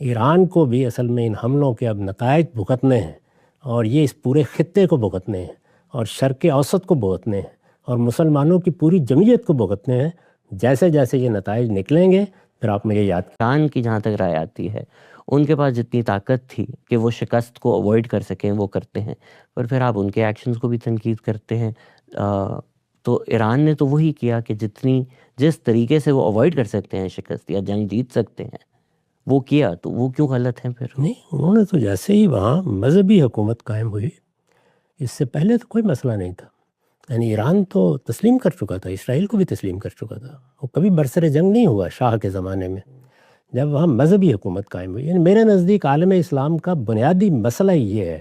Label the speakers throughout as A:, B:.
A: ایران کو بھی اصل میں ان حملوں کے اب نتائج بھگتنے ہیں، اور یہ اس پورے خطے کو بھگتنے ہیں، اور شرق اوسط کو بھگتنے ہیں، اور مسلمانوں کی پوری جمعیت کو بھگتنے ہیں۔ جیسے جیسے یہ نتائج نکلیں گے پھر آپ مجھے یاد
B: ایران کی جہاں تک رائے آتی ہے، ان کے پاس جتنی طاقت تھی کہ وہ شکست کو اوائڈ کر سکیں وہ کرتے ہیں، پر پھر آپ ان کے ایکشنز کو بھی تنقید کرتے ہیں۔ تو ایران نے تو وہی کیا کہ جس طریقے سے وہ اوائڈ کر سکتے ہیں شکست یا جنگ جیت سکتے ہیں وہ کیا، تو وہ کیوں غلط ہیں پھر؟
A: نہیں، انہوں نے تو جیسے ہی وہاں مذہبی حکومت قائم ہوئی، اس سے پہلے تو کوئی مسئلہ نہیں تھا، یعنی ایران تو تسلیم کر چکا تھا، اسرائیل کو بھی تسلیم کر چکا تھا، وہ کبھی برسر جنگ نہیں ہوا شاہ کے زمانے میں، جب وہاں مذہبی حکومت قائم ہوئی۔ یعنی میرے نزدیک عالم اسلام کا بنیادی مسئلہ یہ ہے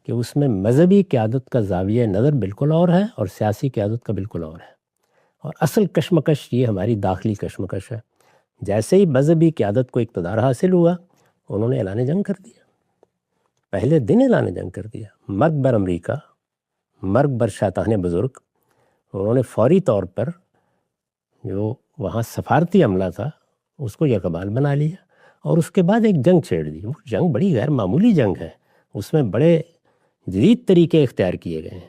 A: کہ اس میں مذہبی قیادت کا زاویہ نظر بالکل اور ہے اور سیاسی قیادت کا بالکل اور ہے، اور اصل کشمکش یہ ہماری داخلی کشمکش ہے۔ جیسے ہی مذہبی قیادت کو اقتدار حاصل ہوا انہوں نے اعلان جنگ کر دیا، پہلے دن اعلان جنگ کر دیا، مرگ بر امریکہ، مرگ بر شیطان بزرگ۔ انہوں نے فوری طور پر جو وہاں سفارتی عملہ تھا اس کو یرغمال بنا لیا، اور اس کے بعد ایک جنگ چھیڑ دی۔ وہ جنگ بڑی غیر معمولی جنگ ہے، اس میں بڑے جدید طریقے اختیار کیے گئے ہیں،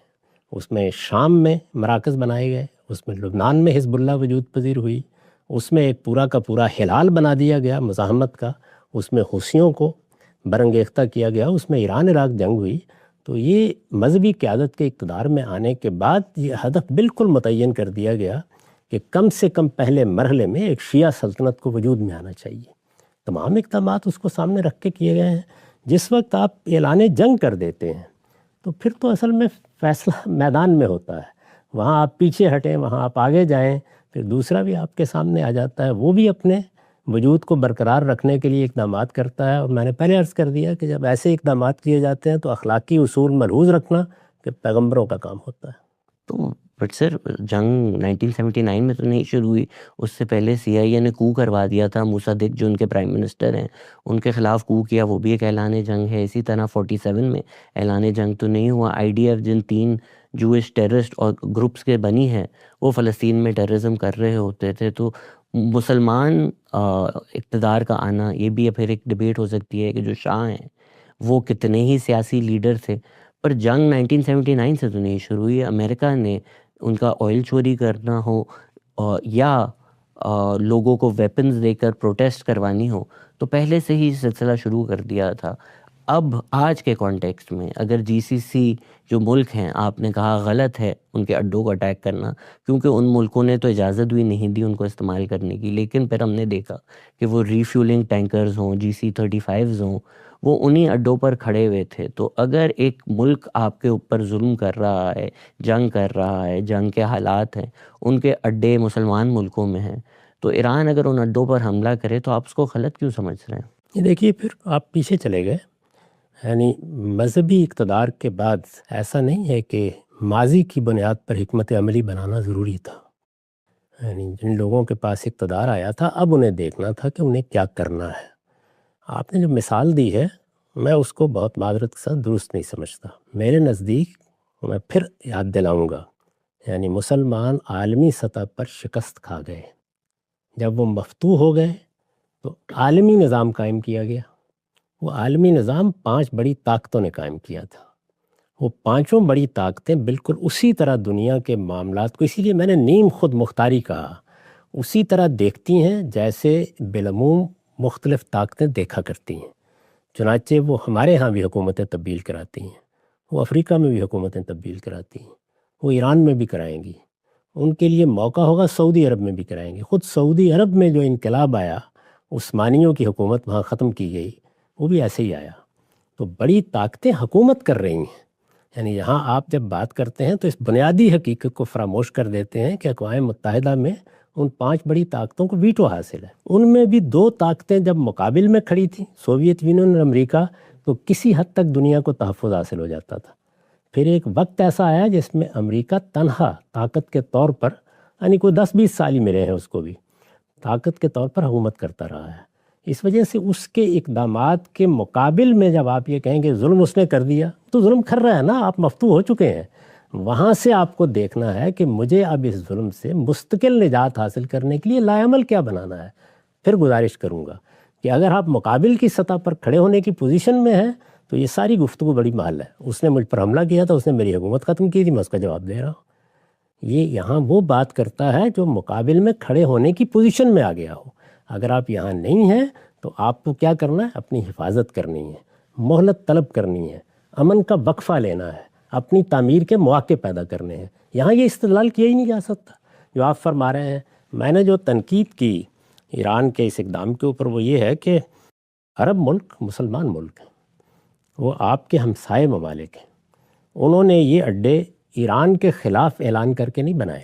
A: اس میں شام میں مراکز بنائے گئے، اس میں لبنان میں حزب اللہ وجود پذیر ہوئی، اس میں ایک پورا کا پورا ہلال بنا دیا گیا مزاحمت کا، اس میں حوثیوں کو برانگیختہ کیا گیا، اس میں ایران عراق جنگ ہوئی۔ تو یہ مذہبی قیادت کے اقتدار میں آنے کے بعد یہ ہدف بالکل متعین کر دیا گیا کہ کم سے کم پہلے مرحلے میں ایک شیعہ سلطنت کو وجود میں آنا چاہیے۔ تمام اقدامات اس کو سامنے رکھ کے کیے گئے ہیں۔ جس وقت آپ اعلان جنگ کر دیتے ہیں تو پھر تو اصل میں فیصلہ میدان میں ہوتا ہے، وہاں آپ پیچھے ہٹیں، وہاں آپ آگے جائیں، پھر دوسرا بھی آپ کے سامنے آ جاتا ہے، وہ بھی اپنے وجود کو برقرار رکھنے کے لیے اقدامات کرتا ہے۔ اور میں نے پہلے عرض کر دیا کہ جب ایسے اقدامات کیے جاتے ہیں تو اخلاقی اصول ملحوظ رکھنا کہ پیغمبروں کا کام ہوتا ہے۔
B: تو بٹ سر جنگ 1979 میں تو نہیں شروع ہوئی، اس سے پہلے سی آئی اے نے کو کروا دیا تھا، موسادق جو ان کے پرائم منسٹر ہیں ان کے خلاف کو کیا، وہ بھی ایک اعلان جنگ ہے۔ اسی طرح 47 میں اعلان جنگ تو نہیں ہوا۔ آئی ڈی ایف جن 3 جوئش ٹیررسٹ اور گروپس کے بنی ہیں وہ فلسطین میں ٹیررزم کر رہے ہوتے تھے، تو مسلمان اقتدار کا آنا یہ بھی پھر ایک ڈبیٹ ہو سکتی ہے کہ جو شاہ ہیں وہ کتنے ہی سیاسی لیڈر تھے، پر جنگ 1979 سے تو نہیں شروع ہوئی۔ امریکہ نے ان کا آئل چوری کرنا ہو یا لوگوں کو ویپنز دے کر پروٹیسٹ کروانی ہو تو پہلے سے ہی سلسلہ شروع کر دیا تھا۔ اب آج کے کانٹیکسٹ میں اگر جی سی سی جو ملک ہیں، آپ نے کہا غلط ہے ان کے اڈوں کو اٹیک کرنا، کیونکہ ان ملکوں نے تو اجازت بھی نہیں دی ان کو استعمال کرنے کی، لیکن پھر ہم نے دیکھا کہ وہ ریفیولنگ ٹینکرز ہوں، GC-35 ہوں، وہ انہی اڈوں پر کھڑے ہوئے تھے۔ تو اگر ایک ملک آپ کے اوپر ظلم کر رہا ہے، جنگ کر رہا ہے، جنگ کے حالات ہیں، ان کے اڈے مسلمان ملکوں میں ہیں، تو ایران اگر ان اڈوں پر حملہ کرے تو آپ اس کو غلط کیوں سمجھ رہے ہیں؟
A: یہ دیکھیے پھر آپ پیچھے چلے گئے، یعنی مذہبی اقتدار کے بعد ایسا نہیں ہے کہ ماضی کی بنیاد پر حکمت عملی بنانا ضروری تھا، یعنی جن لوگوں کے پاس اقتدار آیا تھا اب انہیں دیکھنا تھا کہ انہیں کیا کرنا ہے۔ آپ نے جو مثال دی ہے میں اس کو بہت معذرت کے ساتھ درست نہیں سمجھتا۔ میرے نزدیک میں پھر یاد دلاؤں گا، یعنی مسلمان عالمی سطح پر شکست کھا گئے، جب وہ مفتوح ہو گئے تو عالمی نظام قائم کیا گیا۔ وہ عالمی نظام 5 بڑی طاقتوں نے قائم کیا تھا، وہ 5 بڑی طاقتیں بالکل اسی طرح دنیا کے معاملات کو، اسی لیے میں نے نیم خود مختاری کہا، اسی طرح دیکھتی ہیں جیسے بالعموم مختلف طاقتیں دیکھا کرتی ہیں۔ چنانچہ وہ ہمارے ہاں بھی حکومتیں تبدیل کراتی ہیں، وہ افریقہ میں بھی حکومتیں تبدیل کراتی ہیں، وہ ایران میں بھی کرائیں گی، ان کے لیے موقع ہوگا سعودی عرب میں بھی کرائیں گی۔ خود سعودی عرب میں جو انقلاب آیا، عثمانیوں کی حکومت وہاں ختم کی گئی، وہ بھی ایسے ہی آیا۔ تو بڑی طاقتیں حکومت کر رہی ہیں، یعنی یہاں آپ جب بات کرتے ہیں تو اس بنیادی حقیقت کو فراموش کر دیتے ہیں کہ اقوام متحدہ میں ان 5 بڑی طاقتوں کو ویٹو حاصل ہے۔ ان میں بھی 2 طاقتیں جب مقابل میں کھڑی تھیں، سوویت یونین اور امریکہ، تو کسی حد تک دنیا کو تحفظ حاصل ہو جاتا تھا۔ پھر ایک وقت ایسا آیا جس میں امریکہ تنہا طاقت کے طور پر، یعنی کوئی 10-20 سال ہی ملے ہیں اس کو بھی، طاقت کے طور پر حکومت کرتا رہا ہے۔ اس وجہ سے اس کے اقدامات کے مقابل میں جب آپ یہ کہیں کہ ظلم اس نے کر دیا، تو ظلم کر رہا ہے نا، آپ مفتوح ہو چکے ہیں۔ وہاں سے آپ کو دیکھنا ہے کہ مجھے اب اس ظلم سے مستقل نجات حاصل کرنے کے لیے لائعمل کیا بنانا ہے۔ پھر گزارش کروں گا کہ اگر آپ مقابل کی سطح پر کھڑے ہونے کی پوزیشن میں ہیں تو یہ ساری گفتگو بڑی محال ہے. اس نے مجھ پر حملہ کیا تھا، اس نے میری حکومت ختم کی تھی، میں اس کا جواب دے رہا ہوں. یہ یہاں وہ بات کرتا ہے جو مقابل میں کھڑے ہونے کی پوزیشن میں آ گیا ہو. اگر آپ یہاں نہیں ہیں تو آپ کو کیا کرنا ہے؟ اپنی حفاظت کرنی ہے، مہلت طلب کرنی ہے، امن کا وقفہ لینا ہے، اپنی تعمیر کے مواقع پیدا کرنے ہیں. یہاں یہ استدلال کیا ہی نہیں جا سکتا جو آپ فرما رہے ہیں. میں نے جو تنقید کی ایران کے اس اقدام کے اوپر وہ یہ ہے کہ عرب ملک مسلمان ملک ہیں، وہ آپ کے ہمسائے ممالک ہیں. انہوں نے یہ اڈے ایران کے خلاف اعلان کر کے نہیں بنائے،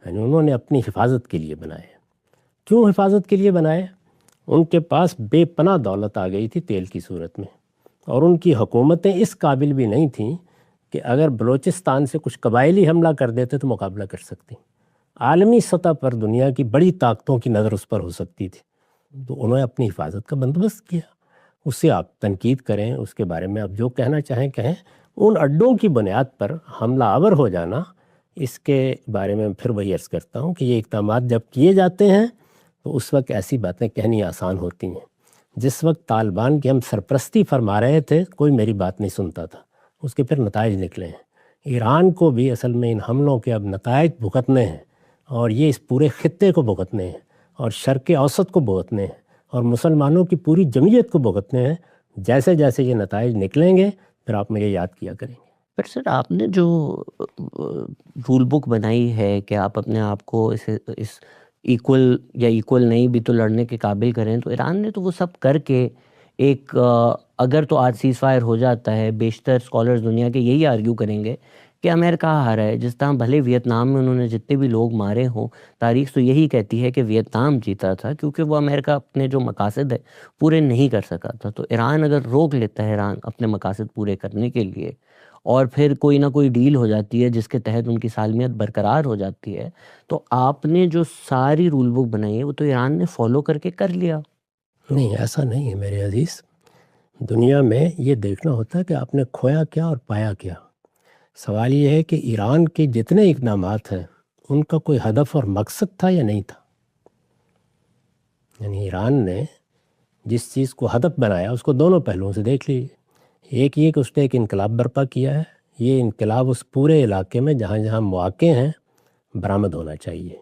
A: یعنی انہوں نے اپنی حفاظت کے لیے بنائے. کیوں حفاظت کے لیے بنائے؟ ان کے پاس بے پناہ دولت آ گئی تھی تیل کی صورت میں، اور ان کی حکومتیں اس قابل بھی نہیں تھیں کہ اگر بلوچستان سے کچھ قبائلی حملہ کر دیتے تو مقابلہ کر سکتی. عالمی سطح پر دنیا کی بڑی طاقتوں کی نظر اس پر ہو سکتی تھی، تو انہوں نے اپنی حفاظت کا بندوبست کیا. اس سے آپ تنقید کریں، اس کے بارے میں آپ جو کہنا چاہیں کہیں. ان اڈوں کی بنیاد پر حملہ آور ہو جانا، اس کے بارے میں پھر وہی عرض کرتا ہوں کہ یہ اقدامات جب کیے جاتے ہیں تو اس وقت ایسی باتیں کہنی آسان ہوتی ہیں. جس وقت طالبان کی ہم سرپرستی فرما رہے تھے کوئی میری بات نہیں سنتا تھا، اس کے پھر نتائج نکلے ہیں. ایران کو بھی اصل میں ان حملوں کے اب نتائج بھگتنے ہیں، اور یہ اس پورے خطے کو بھگتنے ہیں، اور شرق اوسط کو بھگتنے ہیں، اور مسلمانوں کی پوری جمعیت کو بھگتنے ہیں. جیسے جیسے یہ نتائج نکلیں گے پھر آپ مجھے یاد کیا کریں گے.
B: پر سر آپ نے جو رول بک بنائی ہے کہ آپ اپنے آپ کو اس ایکول یا ایکول نہیں بھی تو لڑنے کے قابل کریں، تو ایران نے تو وہ سب کر کے ایک اگر تو آج سیز فائر ہو جاتا ہے، بیشتر اسکالرز دنیا کے یہی آرگیو کریں گے کہ امریکہ ہارا ہے. جس طرح بھلے ویتنام میں انہوں نے جتنے بھی لوگ مارے ہوں، تاریخ تو یہی کہتی ہے کہ ویتنام جیتا تھا کیونکہ وہ امریکہ اپنے جو مقاصد ہے پورے نہیں کر سکا تھا. تو ایران اگر روک لیتا ہے ایران اپنے مقاصد پورے کرنے کے لیے، اور پھر کوئی نہ کوئی ڈیل ہو جاتی ہے جس کے تحت ان کی سالمیت برقرار ہو جاتی ہے، تو آپ نے جو ساری رول بک بنائی ہے وہ تو ایران نے فالو کر کے کر لیا.
A: نہیں، ایسا نہیں ہے میرے عزیز. دنیا میں یہ دیکھنا ہوتا ہے کہ آپ نے کھویا کیا اور پایا کیا. سوال یہ ہے کہ ایران کے جتنے اقدامات ہیں ان کا کوئی ہدف اور مقصد تھا یا نہیں تھا. یعنی ایران نے جس چیز کو ہدف بنایا اس کو دونوں پہلوؤں سے دیکھ لیجیے. ایک یہ کہ اس نے ایک انقلاب برپا کیا ہے، یہ انقلاب اس پورے علاقے میں جہاں جہاں مواقع ہیں برآمد ہونا چاہیے.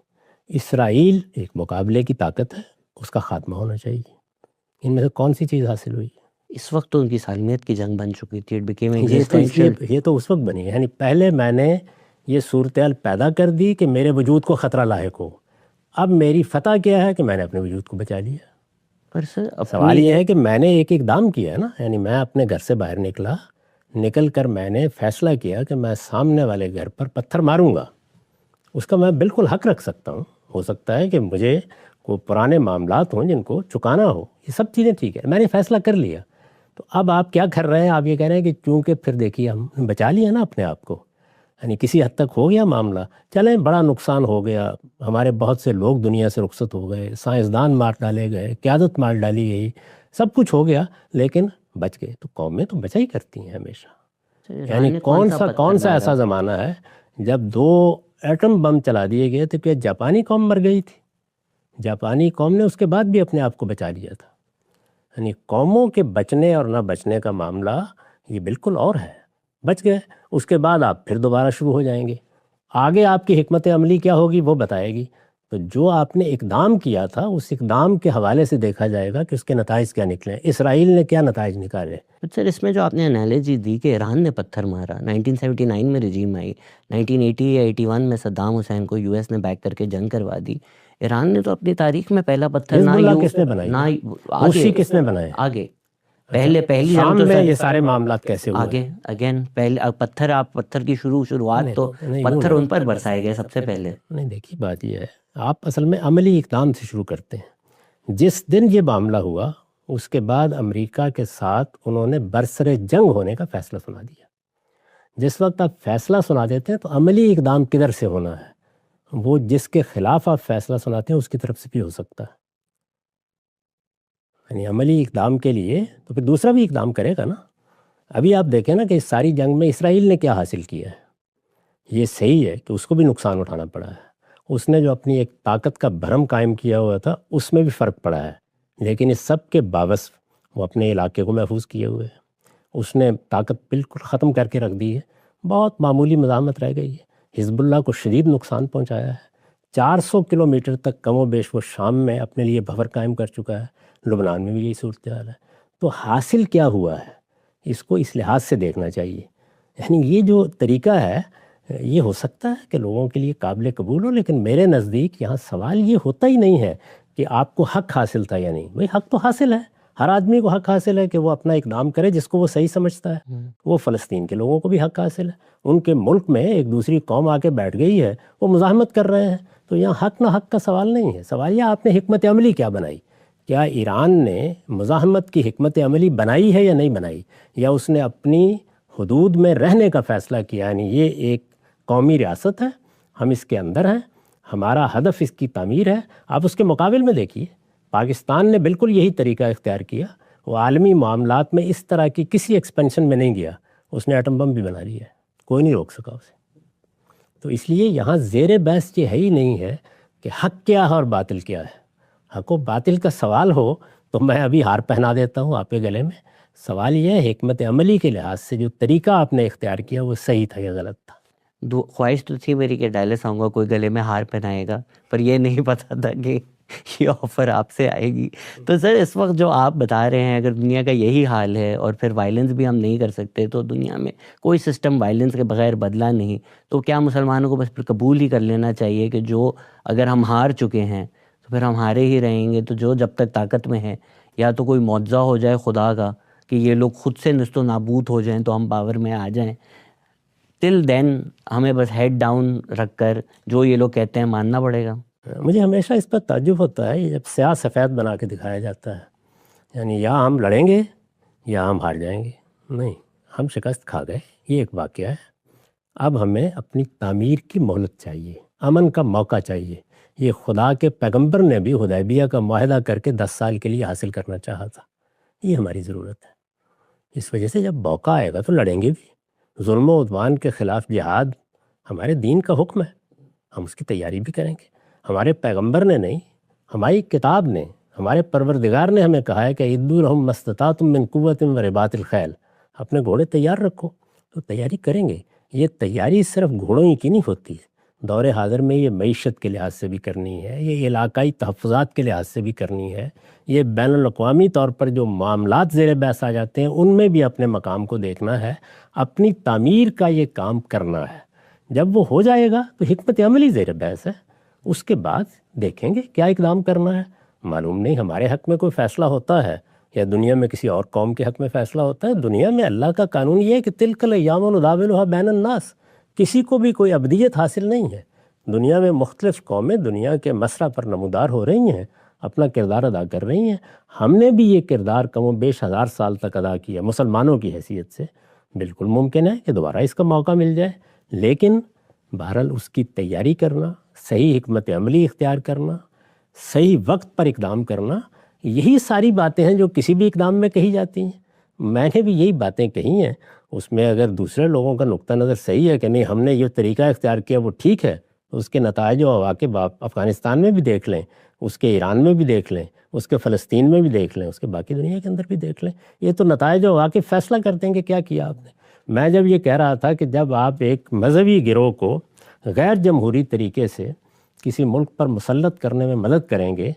A: اسرائیل ایک مقابلے کی طاقت ہے، اس کا خاتمہ ہونا چاہیے. ان میں سے کون سی چیز حاصل ہوئی؟
B: اس وقت تو ان کی سالمیت کی جنگ بن چکی تھی.
A: یہ تو اس وقت بنی ہے. یعنی پہلے میں نے یہ صورتحال پیدا کر دی کہ میرے وجود کو خطرہ لاحق ہو. اب میری فتح کیا ہے کہ میں نے اپنے وجود کو بچا لیا.
B: پر سر
A: سوال یہ ہے کہ میں نے ایک اقدام کیا ہے نا، یعنی میں اپنے گھر سے باہر نکل کر میں نے فیصلہ کیا کہ میں سامنے والے گھر پر پتھر ماروں گا. اس کا میں بالکل حق رکھ سکتا ہوں. ہو سکتا ہے کہ مجھے کوئی پرانے معاملات ہوں جن کو چکانا ہو، یہ سب چیزیں ٹھیک ہے، میں نے فیصلہ کر لیا. تو اب آپ کیا کر رہے ہیں؟ آپ یہ کہہ رہے ہیں کہ چونکہ پھر دیکھیے ہم نے بچا لیا نا اپنے آپ کو، یعنی کسی حد تک ہو گیا معاملہ. چلیں بڑا نقصان ہو گیا، ہمارے بہت سے لوگ دنیا سے رخصت ہو گئے، سائنسدان مار ڈالے گئے، قیادت مار ڈالی گئی، سب کچھ ہو گیا، لیکن بچ گئے. تو قومیں تو بچا ہی کرتی ہیں ہمیشہ. یعنی کون سا ایسا زمانہ ہے جب 2 ایٹم بم چلا دیے گئے تھے کہ جاپانی قوم مر گئی تھی؟ جاپانی قوم نے اس کے بعد بھی اپنے آپ کو بچا لیا تھا. یعنی قوموں کے بچنے اور نہ بچنے کا معاملہ یہ بالکل اور ہے. بچ گئے، اس کے بعد آپ پھر دوبارہ شروع ہو جائیں گے. آگے آپ کی حکمت عملی کیا ہوگی وہ بتائے گی. تو جو آپ نے اقدام کیا تھا اس اقدام کے حوالے سے دیکھا جائے گا کہ اس کے نتائج کیا نکلے. اسرائیل نے کیا نتائج نکالے؟
B: سر اس میں جو آپ نے انالوجی دی کہ ایران نے پتھر مارا، 1979 میں رجیم آئی، 1980 یا 81 میں صدام حسین کو یو ایس نے بیک کر کے جنگ کروا دی. ایران نے تو اپنی تاریخ میں پہلا پتھر
A: کس نے بنائی؟ کس نے بنائے؟
B: آگے پہلی
A: شام میں یہ سارے معاملات کیسے ہوئے؟
B: آگے اگین پہلے پتھر کی شروعات تو پتھر ان پر برسائے گئے سب سے پہلے.
A: نہیں، دیکھیے بات یہ ہے، آپ اصل میں عملی اقدام سے شروع کرتے ہیں. جس دن یہ معاملہ ہوا اس کے بعد امریکہ کے ساتھ انہوں نے برسر جنگ ہونے کا فیصلہ سنا دیا. جس وقت آپ فیصلہ سنا دیتے ہیں تو عملی اقدام کدھر سے ہونا ہے؟ وہ جس کے خلاف آپ فیصلہ سناتے ہیں اس کی طرف سے بھی ہو سکتا ہے. یعنی عملی اقدام کے لیے تو پھر دوسرا بھی اقدام کرے گا نا. ابھی آپ دیکھیں نا کہ اس ساری جنگ میں اسرائیل نے کیا حاصل کیا ہے. یہ صحیح ہے کہ اس کو بھی نقصان اٹھانا پڑا ہے. اس نے جو اپنی ایک طاقت کا بھرم قائم کیا ہوا تھا اس میں بھی فرق پڑا ہے. لیکن اس سب کے باوجود وہ اپنے علاقے کو محفوظ کیے ہوئے ہے. اس نے طاقت بالکل ختم کر کے رکھ دی ہے. بہت معمولی مزاحمت رہ گئی ہے. حزب اللہ کو شدید نقصان پہنچایا ہے. 400 کلومیٹر تک کم و بیش وہ شام میں اپنے لیے بفر قائم کر چکا ہے. لبنان میں بھی یہی صورتحال ہے. تو حاصل کیا ہوا ہے اس کو اس لحاظ سے دیکھنا چاہیے. یعنی یہ جو طریقہ ہے یہ ہو سکتا ہے کہ لوگوں کے لیے قابل قبول ہو، لیکن میرے نزدیک یہاں سوال یہ ہوتا ہی نہیں ہے کہ آپ کو حق حاصل تھا یا نہیں. بھئی حق تو حاصل ہے، ہر آدمی کو حق حاصل ہے کہ وہ اپنا اقدام کرے جس کو وہ صحیح سمجھتا ہے. وہ فلسطین کے لوگوں کو بھی حق حاصل ہے. ان کے ملک میں ایک دوسری قوم آ کے بیٹھ گئی ہے، وہ مزاحمت کر رہے ہیں. تو یہاں حق نہ حق کا سوال نہیں ہے. سوال یہ آپ نے حکمت عملی کیا بنائی. کیا ایران نے مزاحمت کی حکمت عملی بنائی ہے یا نہیں بنائی، یا اس نے اپنی حدود میں رہنے کا فیصلہ کیا. یعنی یہ ایک قومی ریاست ہے، ہم اس کے اندر ہیں، ہمارا ہدف اس کی تعمیر ہے. آپ اس کے مقابل میں دیکھیے پاکستان نے بالکل یہی طریقہ اختیار کیا. وہ عالمی معاملات میں اس طرح کی کسی ایکسپینشن میں نہیں گیا. اس نے ایٹم بم بھی بنا لیا ہے، کوئی نہیں روک سکا اسے. تو اس لیے یہاں زیر بحث یہ ہے ہی نہیں ہے کہ حق کیا ہے اور باطل کیا ہے. حق و باطل کا سوال ہو تو میں ابھی ہار پہنا دیتا ہوں آپ کے گلے میں. سوال یہ ہے حکمت عملی کے لحاظ سے جو طریقہ آپ نے اختیار کیا وہ صحیح تھا یا غلط تھا.
B: خواہش تو تھی میری کہ ڈائلس آؤں گا کوئی گلے میں ہار پہنائے گا، پر یہ نہیں پتا تھا کہ یہ آفر آپ سے آئے گی. تو سر اس وقت جو آپ بتا رہے ہیں اگر دنیا کا یہی حال ہے اور پھر وائلنس بھی ہم نہیں کر سکتے، تو دنیا میں کوئی سسٹم وائلنس کے بغیر بدلا نہیں، تو کیا مسلمانوں کو بس پھر قبول ہی کر لینا چاہیے کہ جو اگر ہم ہار چکے ہیں تو پھر ہم ہارے ہی رہیں گے. تو جو جب تک طاقت میں ہے یا تو کوئی معجزہ ہو جائے خدا کا کہ یہ لوگ خود سے نست و نابود ہو جائیں تو ہم پاور میں آ جائیں، ٹل دین ہمیں بس ہیڈ ڈاؤن رکھ کر جو یہ لوگ کہتے ہیں ماننا پڑے گا.
A: مجھے ہمیشہ اس پر تعجب ہوتا ہے جب سیاہ سفید بنا کے دکھایا جاتا ہے. یعنی یا ہم لڑیں گے یا ہم ہار جائیں گے. نہیں، ہم شکست کھا گئے، یہ ایک واقعہ ہے. اب ہمیں اپنی تعمیر کی مہلت چاہیے، امن کا موقع چاہیے. یہ خدا کے پیغمبر نے بھی حدیبیہ کا معاہدہ کر کے 10 سال کے لیے حاصل کرنا چاہا تھا. یہ ہماری ضرورت ہے. اس وجہ سے جب موقع آئے گا تو لڑیں گے بھی. ظلم و عدوان کے خلاف جہاد ہمارے دین کا حکم ہے، ہم اس کی تیاری بھی کریں گے. ہمارے پیغمبر نے نہیں، ہماری کتاب نے، ہمارے پروردگار نے ہمیں کہا ہے کہ عدوا لہم ما استطعتم من قوۃ ورباط الخیل. اپنے گھوڑے تیار رکھو. تو تیاری کریں گے. یہ تیاری صرف گھوڑوں ہی کی نہیں ہوتی، دور حاضر میں یہ معیشت کے لحاظ سے بھی کرنی ہے، یہ علاقائی تحفظات کے لحاظ سے بھی کرنی ہے، یہ بین الاقوامی طور پر جو معاملات زیر بحث آ جاتے ہیں ان میں بھی اپنے مقام کو دیکھنا ہے. اپنی تعمیر کا یہ کام کرنا ہے. جب وہ ہو جائے گا تو حکمت عملی زیر بحث ہے. اس کے بعد دیکھیں گے کیا اقدام کرنا ہے. معلوم نہیں ہمارے حق میں کوئی فیصلہ ہوتا ہے یا دنیا میں کسی اور قوم کے حق میں فیصلہ ہوتا ہے. دنیا میں اللہ کا قانون یہ ہے کہ تلک الایام نداولها بین الناس. کسی کو بھی کوئی ابدیت حاصل نہیں ہے. دنیا میں مختلف قومیں دنیا کے مسرح پر نمودار ہو رہی ہیں، اپنا کردار ادا کر رہی ہیں. ہم نے بھی یہ کردار کم و بیش 1000 سال تک ادا کیا مسلمانوں کی حیثیت سے. بالکل ممکن ہے کہ دوبارہ اس کا موقع مل جائے، لیکن بہرحال اس کی تیاری کرنا، صحیح حکمت عملی اختیار کرنا، صحیح وقت پر اقدام کرنا، یہی ساری باتیں ہیں جو کسی بھی اقدام میں کہی جاتی ہیں. میں نے بھی یہی باتیں کہی ہیں. اس میں اگر دوسرے لوگوں کا نقطہ نظر صحیح ہے کہ نہیں ہم نے یہ طریقہ اختیار کیا وہ ٹھیک ہے، تو اس کے نتائج و عواقب آپ افغانستان میں بھی دیکھ لیں، اس کے ایران میں بھی دیکھ لیں، اس کے فلسطین میں بھی دیکھ لیں، اس کے باقی دنیا کے اندر بھی دیکھ لیں. یہ تو نتائج و عواقب فیصلہ کرتے ہیں کہ کیا کیا آپ نے. میں جب یہ کہہ رہا تھا کہ جب آپ ایک مذہبی گروہ کو غیر جمہوری طریقے سے کسی ملک پر مسلط کرنے میں مدد کریں گے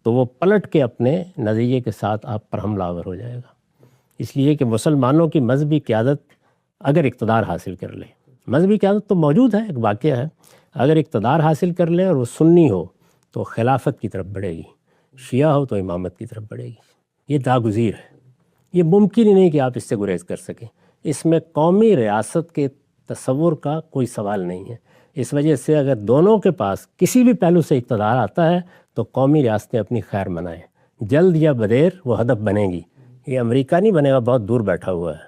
A: تو وہ پلٹ کے اپنے نظریے کے ساتھ آپ پر حملہ آور ہو جائے گا. اس لیے کہ مسلمانوں کی مذہبی قیادت اگر اقتدار حاصل کر لے، مذہبی قیادت تو موجود ہے، ایک واقعہ ہے، اگر اقتدار حاصل کر لے اور وہ سنی ہو تو خلافت کی طرف بڑھے گی، شیعہ ہو تو امامت کی طرف بڑھے گی. یہ ناگزیر ہے. یہ ممکن ہی نہیں کہ آپ اس سے گریز کر سکیں. اس میں قومی ریاست کے تصور کا کوئی سوال نہیں ہے. اس وجہ سے اگر دونوں کے پاس کسی بھی پہلو سے اقتدار آتا ہے تو قومی ریاستیں اپنی خیر منائیں. جلد یا بدیر وہ ہدف بنے گی. یہ امریکہ نہیں بنے گا، بہت دور بیٹھا ہوا ہے.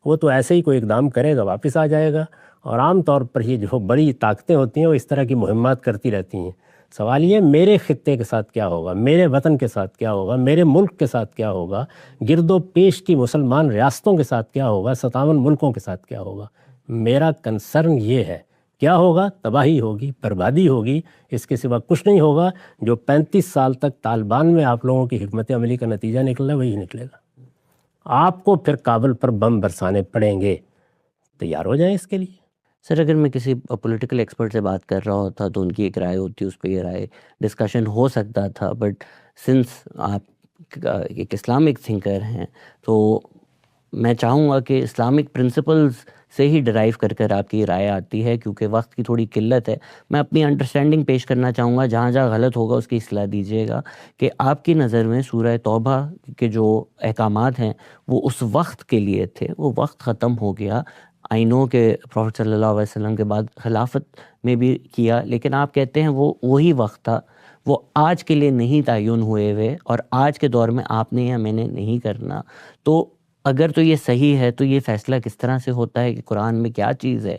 A: وہ تو ایسے ہی کوئی اقدام کرے گا واپس آ جائے گا. اور عام طور پر یہ جو بڑی طاقتیں ہوتی ہیں وہ اس طرح کی مہمات کرتی رہتی ہیں. سوال یہ میرے خطے کے ساتھ کیا ہوگا، میرے وطن کے ساتھ کیا ہوگا، میرے ملک کے ساتھ کیا ہوگا، گرد و پیش کی مسلمان ریاستوں کے ساتھ کیا ہوگا، 57 ملکوں کے ساتھ کیا ہوگا. میرا کنسرن یہ ہے کیا ہوگا؟ تباہی ہوگی، بربادی ہوگی، اس کے سوا کچھ نہیں ہوگا۔ جو 35 سال تک طالبان میں آپ لوگوں کی حکمت عملی کا نتیجہ نکلا وہی نکلے گا۔ آپ کو پھر کابل پر بم برسانے پڑیں گے، تیار ہو جائیں اس کے لیے۔
B: سر اگر میں کسی پولیٹیکل ایکسپرٹ سے بات کر رہا ہوتا تو ان کی ایک رائے ہوتی، اس پہ یہ رائے ڈسکشن ہو سکتا تھا، بٹ سنس آپ ایک اسلامک تھنکر ہیں تو میں چاہوں گا کہ اسلامک پرنسپلز سے ہی ڈرائیو کر کر آپ کی رائے آتی ہے، کیونکہ وقت کی تھوڑی قلت ہے۔ میں اپنی انڈرسٹینڈنگ پیش کرنا چاہوں گا، جہاں جہاں غلط ہوگا اس کی اصلاح دیجیے گا، کہ آپ کی نظر میں سورہ توبہ کے جو احکامات ہیں وہ اس وقت کے لیے تھے، وہ وقت ختم ہو گیا۔ آئی نو کہ پروفٹ صلی اللہ علیہ وسلم کے بعد خلافت میں بھی کیا، لیکن آپ کہتے ہیں وہ وہی وقت تھا، وہ آج کے لیے نہیں تعین ہوئے ہوئے، اور آج کے دور میں آپ نے یا میں نے نہیں کرنا۔ تو اگر تو یہ صحیح ہے تو یہ فیصلہ کس طرح سے ہوتا ہے کہ قرآن میں کیا چیز ہے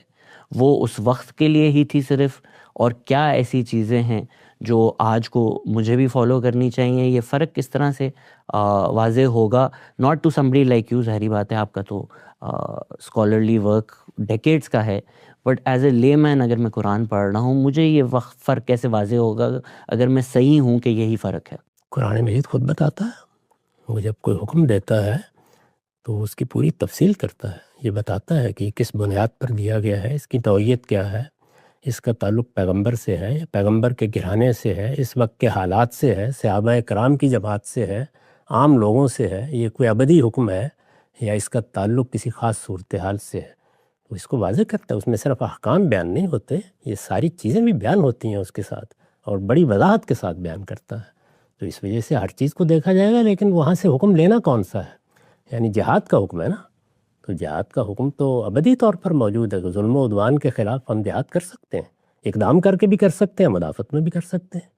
B: وہ اس وقت کے لیے ہی تھی صرف، اور کیا ایسی چیزیں ہیں جو آج کو مجھے بھی فالو کرنی چاہیے؟ یہ فرق کس طرح سے واضح ہوگا؟ Not to somebody like you, ظاہری بات ہے آپ کا تو اسکالرلی ورک ڈیکیڈز کا ہے، بٹ ایز اے لے مین اگر میں قرآن پڑھ رہا ہوں، مجھے یہ وقت فرق کیسے واضح ہوگا اگر میں صحیح ہوں کہ یہی فرق ہے؟
A: قرآن مجید خود بتاتا ہے، وہ جب کوئی حکم دیتا ہے تو اس کی پوری تفصیل کرتا ہے، یہ بتاتا ہے کہ کس بنیاد پر دیا گیا ہے، اس کی نوعیت کیا ہے، اس کا تعلق پیغمبر سے ہے یا پیغمبر کے گھرانے سے ہے، اس وقت کے حالات سے ہے، صحابہ کرام کی جماعت سے ہے، عام لوگوں سے ہے، یہ کوئی ابدی حکم ہے یا اس کا تعلق کسی خاص صورتحال سے ہے۔ تو اس کو واضح کرتا ہے، اس میں صرف احکام بیان نہیں ہوتے، یہ ساری چیزیں بھی بیان ہوتی ہیں اس کے ساتھ، اور بڑی وضاحت کے ساتھ بیان کرتا ہے۔ تو اس وجہ سے ہر چیز کو دیکھا جائے گا، لیکن وہاں سے حکم لینا کون سا ہے؟ یعنی جہاد کا حکم ہے نا، تو جہاد کا حکم تو ابدی طور پر موجود ہے کہ ظلم و عدوان کے خلاف ہم جہاد کر سکتے ہیں، اقدام کر کے بھی کر سکتے ہیں، مدافعت میں بھی کر سکتے ہیں۔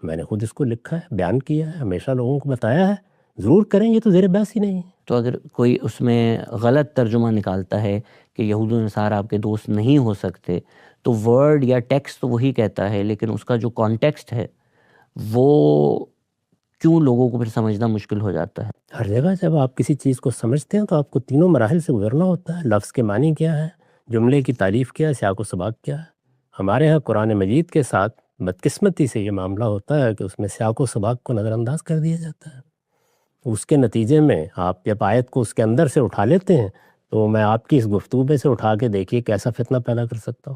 A: میں نے خود اس کو لکھا ہے، بیان کیا ہے، ہمیشہ لوگوں کو بتایا ہے، ضرور کریں، یہ تو زیر بحث ہی نہیں ہے۔
B: تو اگر کوئی اس میں غلط ترجمہ نکالتا ہے کہ یہود و نصارہ آپ کے دوست نہیں ہو سکتے، تو ورڈ یا ٹیکسٹ تو وہی کہتا ہے، لیکن اس کا جو کانٹیکسٹ ہے وہ کیوں لوگوں کو پھر سمجھنا مشکل ہو جاتا ہے؟
A: ہر جگہ جب آپ کسی چیز کو سمجھتے ہیں تو آپ کو تینوں مراحل سے گزرنا ہوتا ہے۔ لفظ کے معنی کیا ہے، جملے کی تعریف کیا ہے، سیاق و سباق کیا ہے۔ ہمارے ہاں قرآن مجید کے ساتھ بدقسمتی سے یہ معاملہ ہوتا ہے کہ اس میں سیاق و سباق کو نظر انداز کر دیا جاتا ہے۔ اس کے نتیجے میں آپ جب آیت کو اس کے اندر سے اٹھا لیتے ہیں تو میں آپ کی اس گفتگو میں سے اٹھا کے دیکھیے کیسا فتنہ پیدا کر سکتا ہوں۔